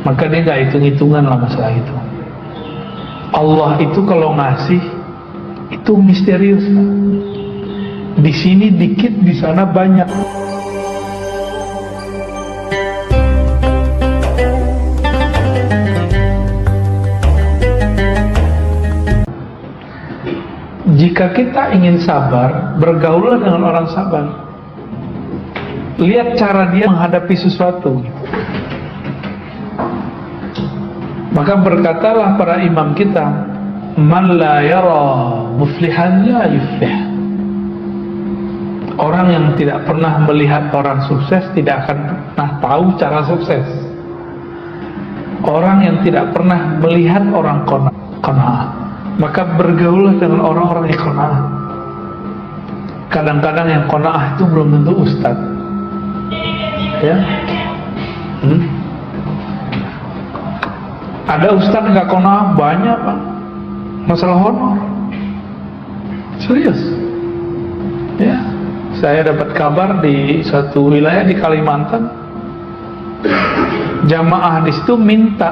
maka dia gak hitung-hitungan lah masalah itu. Allah itu kalau ngasih itu misterius. Di sini dikit, di sana banyak. Jika kita ingin sabar, bergaullah dengan orang sabar. Lihat cara dia menghadapi sesuatu. Maka berkatalah para imam kita, man la yara muflihan la yuflih. Orang yang tidak pernah melihat orang sukses tidak akan pernah tahu cara sukses. Orang yang tidak pernah melihat orang qanaah, maka bergaullah dengan orang-orang yang qanaah. Kadang-kadang yang qanaah itu belum tentu ustaz. Ya. Ada ustaz nggak qanaah banyak, Pak. Masalah honor. Serius. Ya. Saya dapat kabar di suatu wilayah di Kalimantan, jamaah di situ minta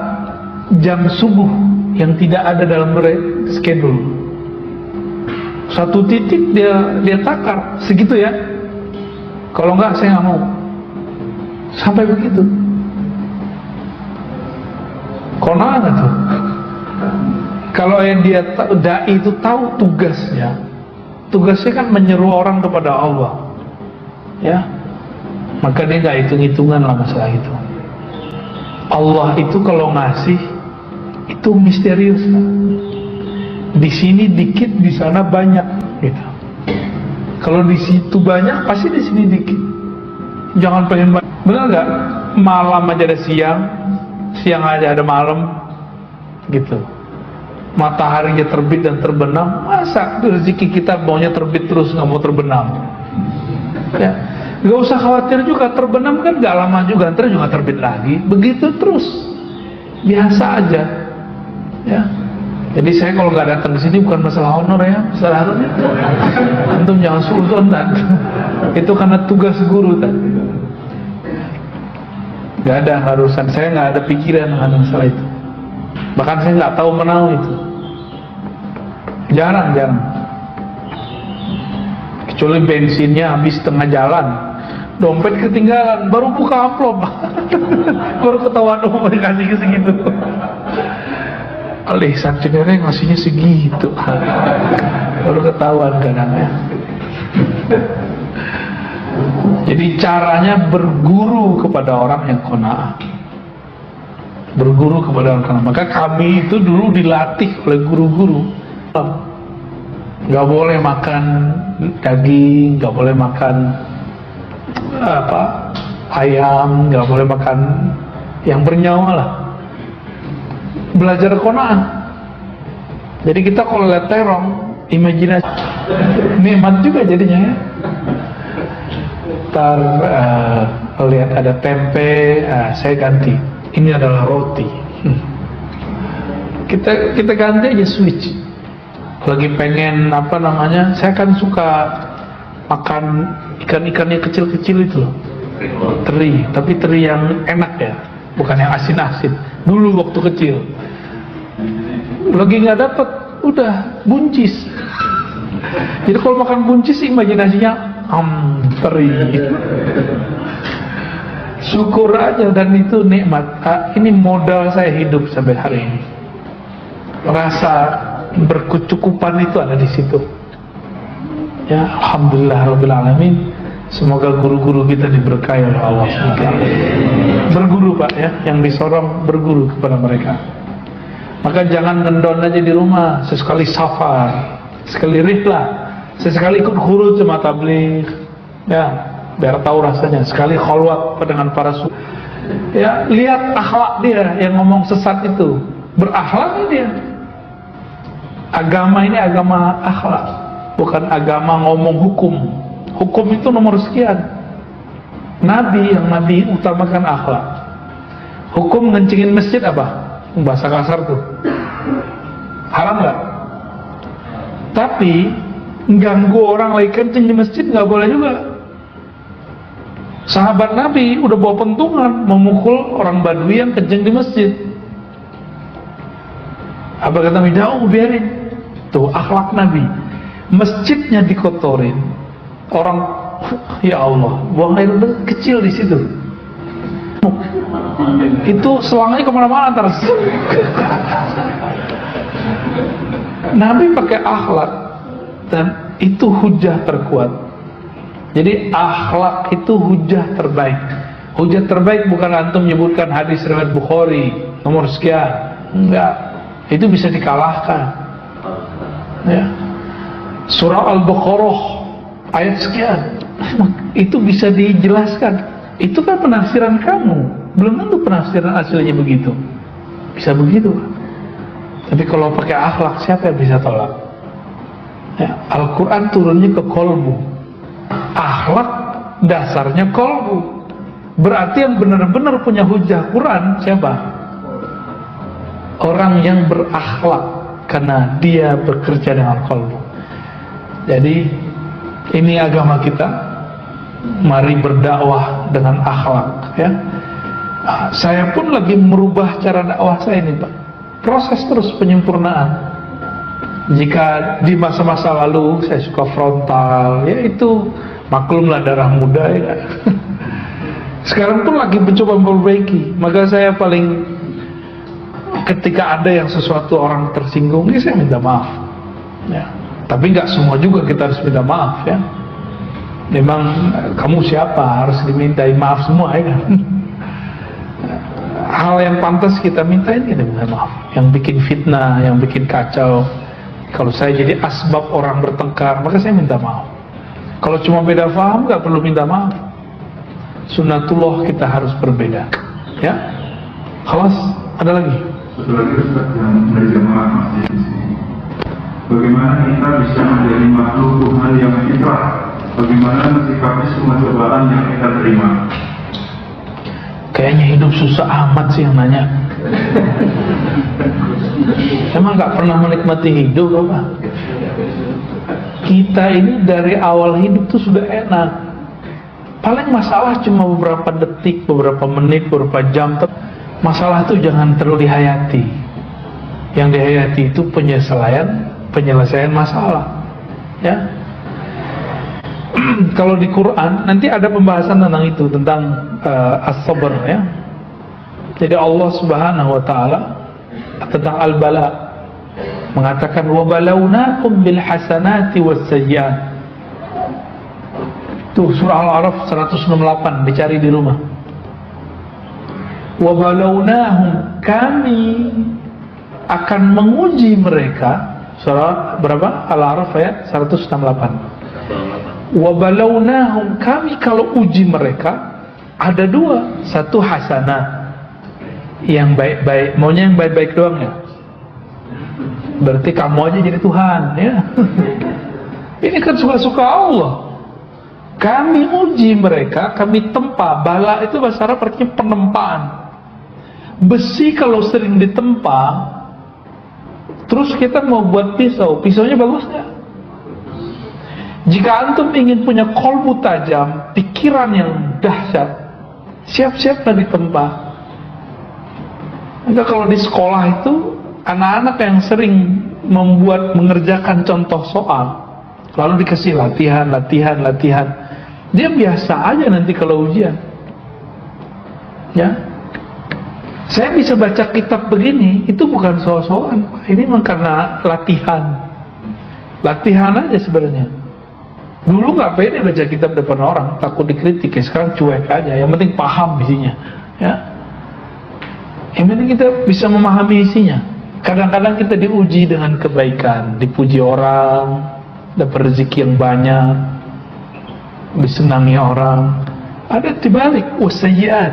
jam subuh yang tidak ada dalam schedule. Satu titik dia takar segitu ya. Kalau enggak saya nggak mau. Sampai begitu. Qanaah tuh. Kalau yang dia dai itu tahu tugasnya. Tugasnya kan menyeru orang kepada Allah, ya. Maka dia nggak hitung-hitungan lah masalah itu. Allah itu kalau ngasih itu misterius. Di sini dikit, di sana banyak, gitu. Kalau di situ banyak, pasti di sini dikit. Jangan pengen banyak. Benar nggak? Malam aja ada siang, siang aja ada malam, gitu. Mataharinya terbit dan terbenam, masa rezeki kita maunya terbit terus nggak mau terbenam? Ya, nggak usah khawatir juga, terbenam kan nggak lama juga, ntar juga terbit lagi, begitu terus, biasa aja. Ya, jadi saya kalau nggak datang ke sini bukan masalah honor ya, masalah harusnya. Antum jangan suudzon dan itu karena tugas guru tadi. Nggak ada harusan, saya nggak ada pikiran mengenai masalah itu. Bahkan saya nggak tahu menau itu. Jarang. Kecuali bensinnya habis tengah jalan, dompet ketinggalan, baru buka amplop, baru ketahuan kasih segitu. Alih santinnya ngasihnya segitu, baru ketahuan kadang-kadang. Jadi caranya berguru kepada orang yang qanaah. Berguru kepada orang. Maka kami itu dulu dilatih oleh guru-guru, nggak boleh makan daging, nggak boleh makan ayam, nggak boleh makan yang bernyawa lah. Belajar qanaah. Jadi kita kalau lihat terong, imajinasi nikmat juga jadinya ya. Ntar lihat ada tempe, saya ganti. Ini adalah roti. Kita ganti aja switch. Lagi pengen saya kan suka makan ikan-ikannya kecil-kecil itu loh. Teri, tapi teri yang enak ya, bukan yang asin-asin. Dulu waktu kecil. Lagi nggak dapet, udah buncis. Jadi kalau makan buncis imajinasinya teri. Syukur aja, dan itu nikmat. Ini modal saya hidup sampai hari ini. Rasa berkecukupan itu ada di situ. Ya, alhamdulillah rabbil alamin. Semoga guru-guru kita diberkahi oleh Allah SWT. Berguru Pak ya, yang disorong berguru kepada mereka. Maka jangan ngendon aja di rumah, sesekali safar, sekali rihlah, sesekali ikut khuruj sama tabligh. Ya, biar tahu rasanya. Sekali khalwat dengan para sufi. Ya, lihat akhlak dia yang ngomong sesat itu. Berakhlak dia. Agama ini agama akhlak, bukan agama ngomong hukum. Hukum itu nomor sekian. Nabi utamakan akhlak. Hukum ngencingin masjid apa? Bahasa kasar tuh. Haram nggak? Tapi ganggu orang lagi kencing di masjid nggak boleh juga. Sahabat Nabi udah bawa pentungan memukul orang Badui yang kencing di masjid. Apa kata Nabi? Jauh, biarin. Tuh akhlak Nabi. Masjidnya dikotorin, orang, ya Allah, buang air kecil di situ. Itu selangnya kemana-mana terus. Nabi pakai akhlak, dan itu hujah terkuat. Jadi akhlak itu hujah terbaik. Hujah terbaik bukan antum menyebutkan hadis riwayat Bukhari nomor sekian, enggak. Itu bisa dikalahkan. Ya. Surah Al-Baqarah ayat sekian, itu bisa dijelaskan. Itu kan penafsiran kamu, belum tentu penafsiran aslinya begitu. Bisa begitu. Tapi kalau pakai akhlak, siapa yang bisa tolak? Ya, Al-Quran turunnya ke kolbu, akhlak dasarnya kolbu. Berarti yang benar-benar punya hujah Quran siapa? Orang yang berakhlak, karena dia bekerja dengan kolbu. Jadi ini agama kita, mari berdakwah dengan akhlak, ya. Saya pun lagi merubah cara dakwah saya ini, Pak. Proses terus penyempurnaan. Jika di masa-masa lalu saya suka frontal, ya itu maklumlah darah muda, ya. Sekarang pun lagi mencoba memperbaiki. Maka saya paling, ketika ada yang sesuatu orang tersinggung, ya saya minta maaf, ya. Tapi nggak semua juga kita harus minta maaf, ya. Memang kamu siapa harus dimintai maaf semua, ya kan? Hal yang pantas kita mintain, kita minta maaf. Yang bikin fitnah, yang bikin kacau, kalau saya jadi asbab orang bertengkar, maka saya minta maaf. Kalau cuma beda paham, nggak perlu minta maaf. Sunnatullah kita harus berbeda, ya. Khalas, ada lagi? Setelah Ustaz yang dari jemaah masjid di sini, bagaimana kita bisa menjadi makhluk Tuhan yang fitrah? Bagaimana mensikapi semua cobaan yang kita terima? Kayaknya hidup susah amat sih yang nanya. Emang nggak pernah menikmati hidup apa? Kita ini dari awal hidup tuh sudah enak. Paling masalah cuma beberapa detik, beberapa menit, beberapa jam. Masalah itu jangan terlalu dihayati. Yang dihayati itu penyelesaian masalah, ya. Kalau di Quran nanti ada pembahasan tentang itu, tentang as-sabr, ya. Jadi Allah Subhanahu wa taala tentang al-bala mengatakan wa balawnakum bil hasanati was sayyi'at. Tuh surah Al-A'raf 168, dicari di rumah. Wa balawnahum, kami akan menguji mereka. Surah berapa? Al-A'raf ayat 168. Wa balawnahum, kami kalau uji mereka ada dua, satu hasanah, yang baik-baik, maunya yang baik-baik doang, ya. Berarti kamu aja jadi Tuhan, ya. Ini kan suka-suka Allah. Kami uji mereka, kami tempa. Bala itu bahasa Arab artinya penempaan. Besi kalau sering ditempa, terus kita mau buat pisau, pisaunya bagus nggak? Jika antum ingin punya kolbu tajam, pikiran yang dahsyat, siap-siaplah ditempa. Maka kalau di sekolah itu, anak-anak yang sering mengerjakan contoh soal, lalu dikasih latihan, dia biasa aja nanti kalau ujian, ya. Saya bisa baca kitab begini, itu bukan soal-soalan, ini memang karena latihan aja sebenarnya. Dulu nggak pede baca kitab depan orang, takut dikritik, ya. Sekarang cuek aja, yang penting paham isinya, ya. Yang penting kita bisa memahami isinya. Kadang-kadang kita diuji dengan kebaikan, dipuji orang, dapat rezeki yang banyak, disenangi orang. Ada dibalik wasayyiat,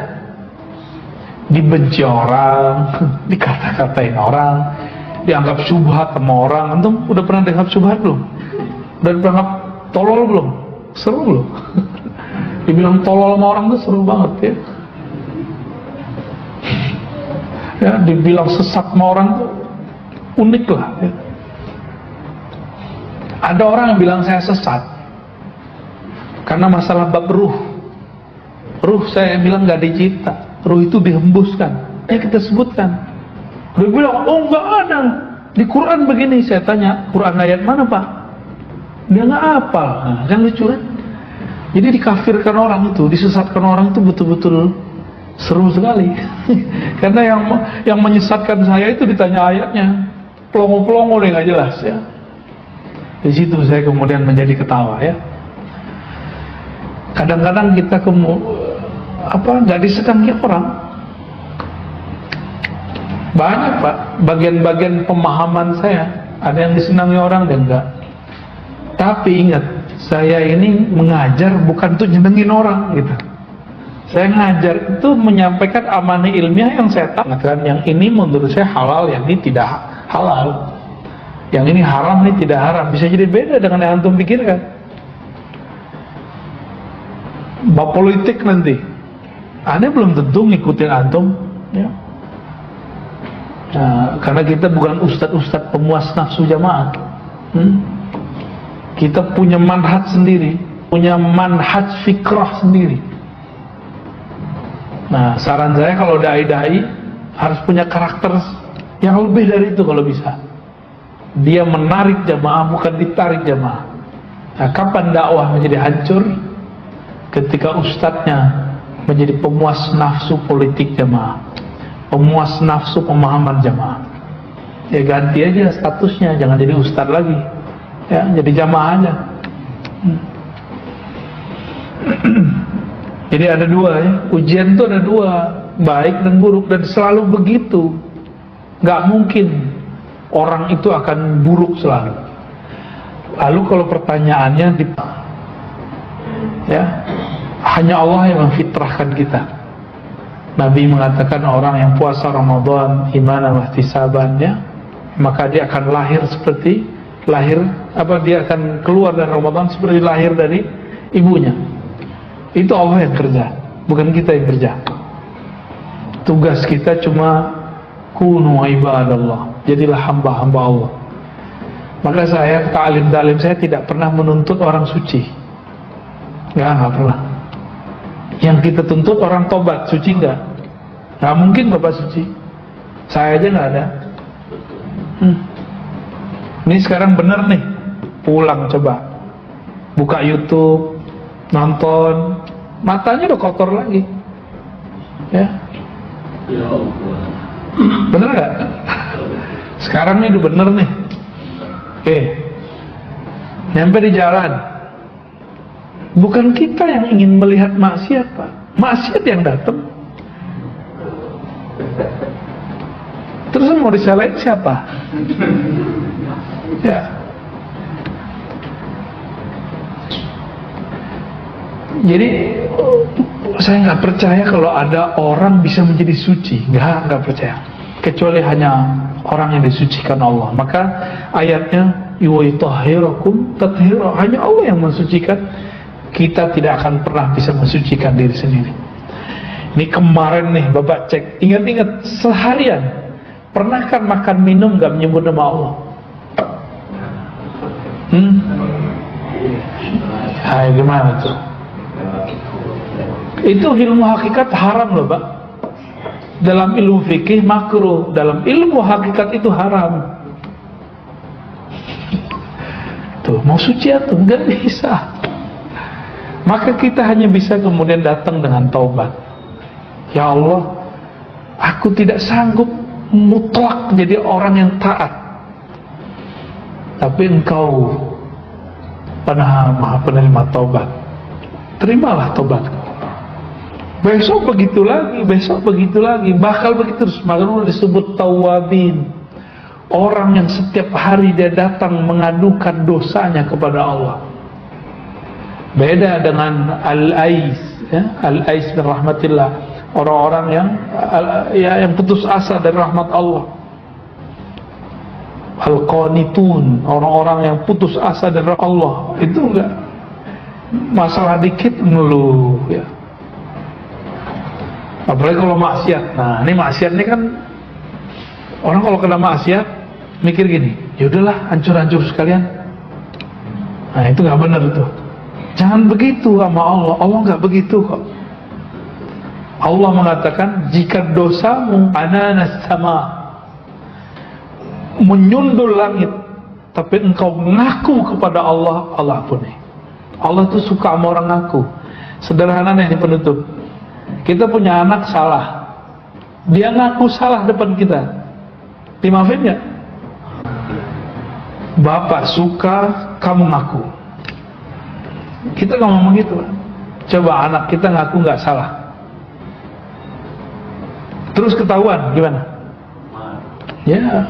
dibenci orang, dikata-katain orang, dianggap syubhat sama orang. Antum udah pernah dianggap syubhat belum? Udah dianggap tolol belum? Seru belum? Dibilang tolol sama orang tuh seru banget, ya. Ya, dibilang sesat sama orang tuh unik lah, ya. Ada orang yang bilang saya sesat karena masalah bab ruh. ruh saya bilang nggak dicipta, ruh itu dihembuskan. Ya kita sebutkan. Dia bilang, oh nggak ada. Di Quran begini. Saya tanya, Quran ayat mana Pak? Dia nggak hafal. Nah, kan lucu kan? Jadi dikafirkan orang itu, disesatkan orang itu betul-betul seru sekali. Karena yang menyesatkan saya itu ditanya ayatnya, pelongo-pelongo deh nggak jelas ya. Di situ saya kemudian menjadi ketawa ya. Kadang-kadang kita nggak disenangi orang. Banyak Pak, bagian-bagian pemahaman saya ada yang disenangi orang dan enggak. Tapi ingat, saya ini mengajar bukan untuk nyenengin orang gitu. Saya ngajar itu menyampaikan amanah ilmiah yang saya tahu. Yang ini menurut saya halal, yang ini tidak halal. Yang ini haram, ini tidak haram. Bisa jadi beda dengan yang antum pikirkan. Bab politik nanti, Anda belum tentu ngikutin antum, ya. Nah, karena kita bukan ustadz-ustadz pemuas nafsu jamaah. Kita punya manhaj sendiri, punya manhaj fikrah sendiri. Nah, saran saya kalau dai-dai harus punya karakter yang lebih dari itu kalau bisa. Dia menarik jamaah, bukan ditarik jamaah. Nah, kapan dakwah menjadi hancur? Ketika ustadznya menjadi pemuas nafsu politik jamaah, pemuas nafsu pemahaman jamaah. Ya ganti aja statusnya, jangan jadi ustadz lagi. Ya, jadi jamaah aja. Jadi ada dua ya, ujian itu ada dua, baik dan buruk, dan selalu begitu. Gak mungkin orang itu akan buruk selalu. Lalu kalau pertanyaannya hanya Allah yang memfitrahkan kita. Nabi mengatakan orang yang puasa Ramadan imanan wa ihtisabannya, maka dia akan dia akan keluar dari Ramadan seperti lahir dari ibunya. Itu Allah yang kerja, bukan kita yang kerja. Tugas kita cuma kunu ibadallah, jadilah hamba-hamba Allah. Maka saya, ta'lim saya tidak pernah menuntut orang suci. Nggak pernah. Yang kita tuntut orang tobat, suci nggak? Nggak mungkin Bapak suci. Saya aja nggak ada. Ini sekarang bener nih, pulang coba, buka YouTube, nonton, matanya udah kotor lagi, ya. Bener nggak? Sekarang nih udah bener nih. Nyampe di jalan, bukan kita yang ingin melihat maksiat Pak, maksiat yang datang. Terus mau disalahin siapa? Ya. Jadi saya nggak percaya kalau ada orang bisa menjadi suci, nggak percaya. Kecuali hanya orang yang disucikan Allah. Maka ayatnya yuwitahhirakum tathira, hanya Allah yang mensucikan. Kita tidak akan pernah bisa mensucikan diri sendiri. Ini kemarin nih Bapak cek, ingat-ingat seharian pernah kan makan minum nggak menyebut nama Allah? Hai, gimana tuh? Itu ilmu hakikat haram loh Pak. Dalam ilmu fikih makruh, dalam ilmu hakikat itu haram. Tuh, mau suci atau enggak bisa. Maka kita hanya bisa kemudian datang dengan taubat. Ya Allah, aku tidak sanggup mutlak jadi orang yang taat, tapi Engkau Maha penerima taubat. Terimalah taubatku. Besok begitu lagi, bakal begitu terus. Maka disebut tawabin, orang yang setiap hari dia datang mengadukan dosanya kepada Allah. Beda dengan al-ais, ya? Al-ais bin rahmatillah, orang-orang yang putus asa dari rahmat Allah. Al-qanitun, orang-orang yang putus asa dari Allah. Itu enggak masalah dikit ngeluh, ya. Apalagi kalau maksiat. Nah, ini maksiat ini kan orang kalau kena maksiat mikir gini, ya udahlah hancur-hancur sekalian. Nah, itu nggak benar tuh. Jangan begitu sama Allah. Allah nggak begitu kok. Allah mengatakan, jika dosamu ananas sama, menyundul langit, tapi engkau mengaku kepada Allah, Allah ampuni. Allah tuh suka sama orang ngaku. Sederhananya ini penutup, kita punya anak salah, dia ngaku salah depan kita, dimaafin gak? Bapak suka kamu ngaku. Kita gak ngomong gitu. Coba anak kita ngaku gak salah, terus ketahuan, gimana? Ya,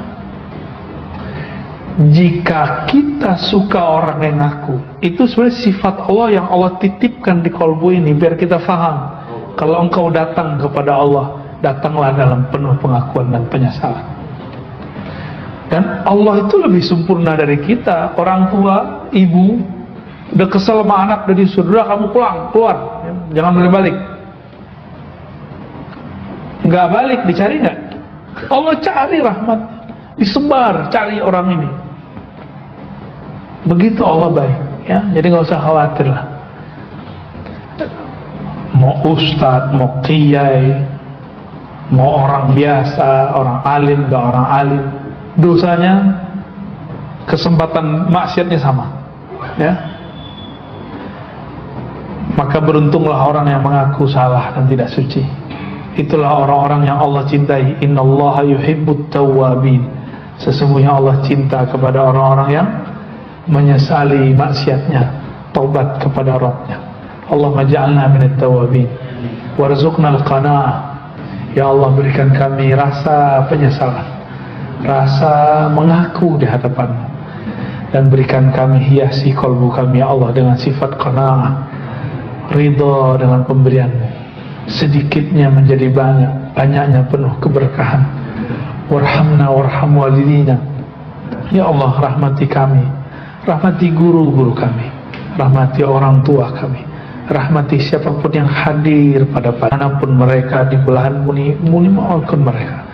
jika kita suka orang yang ngaku, itu sebenarnya sifat Allah yang Allah titipkan di kalbu ini, biar kita faham. Kalau engkau datang kepada Allah, datanglah dalam penuh pengakuan dan penyesalan. Dan Allah itu lebih sempurna dari kita. Orang tua, ibu, udah kesel sama anak, udah disuruh, kamu pulang, keluar, jangan balik. Nggak balik, dicari nggak? Allah cari rahmat, disebar, cari orang ini. Begitu Allah baik, ya. Jadi nggak usah khawatir lah. Mau ustadz, mau kiai, mau orang biasa, orang alim, nggak orang alim, dosanya, kesempatan maksiatnya sama, ya. Maka beruntunglah orang yang mengaku salah dan tidak suci. Itulah orang-orang yang Allah cintai. Innallaha yuhibbut tawwabin. Sesungguhnya Allah cinta kepada orang-orang yang menyesali maksiatnya, taubat kepada Rabbnya. Allahumma ja'alna minat tawwabin warzuqnal qanaah. Ya Allah, berikan kami rasa penyesalan, rasa mengaku di hadapan-Mu, dan berikan kami, hiasi kalbu kami ya Allah dengan sifat qanaah, ridha dengan pemberian-Mu. Sedikitnya menjadi banyak, banyaknya penuh keberkahan. Warhamna warham walidina. Ya Allah, rahmati kami, rahmati guru-guru kami, rahmati orang tua kami, rahmati siapapun yang hadir pada manapun mereka di belahan bumi, maafkan mereka.